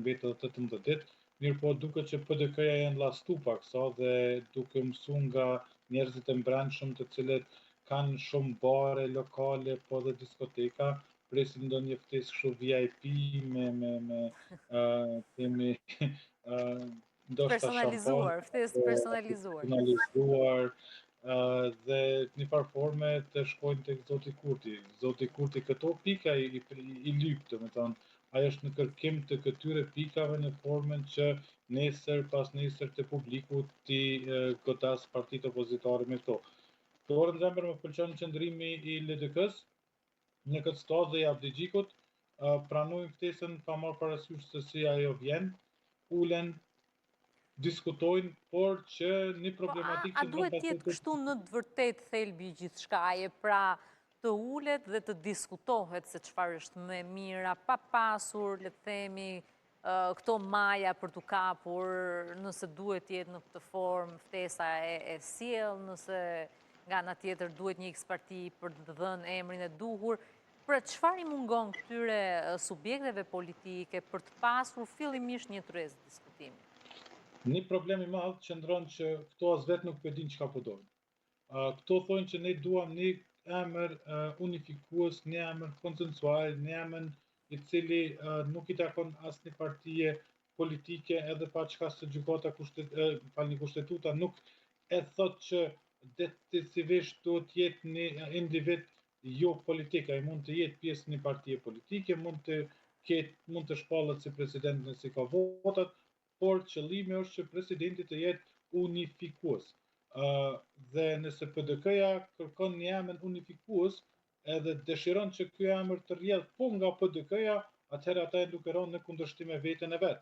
mbetë edhe 18 ditë, mirë po duket që PDK-ja janë llastu paksa dhe duke mësu nga njerëzit e mbrëmshëm të cilët kanë shumë bare lokale, po dhe diskoteka, presin ndonjë ftesë kështu VIP themi ndoshta shampan, Personalizuar, ftesë personalizuar. personalizuar, dhe një farë forme të shkojnë tek Zoti Kurti. Zoti Kurti këto pika i lyp, domethënë, ai është në kërkim të këtyre pikave në formën që pas nesër të publiku ti godas partitë opozitare me këto. Të orën zemër më pëlqen qëndrimi i LDK-s në këtë stadë dhe i Avdigjikut, pranojnë ftesën pa marrë parasysh se si ajo vjen, ulen, diskutojnë, por që një problematikë A duhet tjetë kështu në të vërtet thelbi gjithçka, pra të ulet dhe të diskutohet se çfarë është më mira, pa pasur, le të themi, këto maja për të kapur, nëse duhet jetë në këtë formë, ftesa e sjell, nëse nga ana tjetër duhet një X-parti për të dhënë emrin e duhur. Pra çfarë i mungon këtyre subjekteve politike për të pasur fillimisht një tryezë diskutimi? Një problem i madh qëndron që këto as vetë nuk e dinë çka po dojnë. Këto thonë që ne duam një emër unifikues, një emër konsensual, një emër i cili nuk i takon asnjë partie politike edhe pa çka se gjykata kushtetuta nuk e thot që decisivisht duhet jetë një individ jo politik, ai mund të jetë pjesë një partie politike, mund të shpallet si president nëse ka votat, por qëllimi është që presidenti të jetë unifikues. Dhe nëse PDK-ja kërkon një emër unifikues edhe dëshiron që ky emër të rrjedh po nga PDK-ja, atëherë ata e duke rënë në kundërshtim me veten e vet,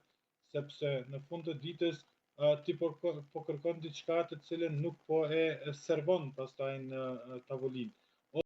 sepse në fund të ditës ti po kërkon diçka të cilën nuk po e servon pastaj në tavolinë.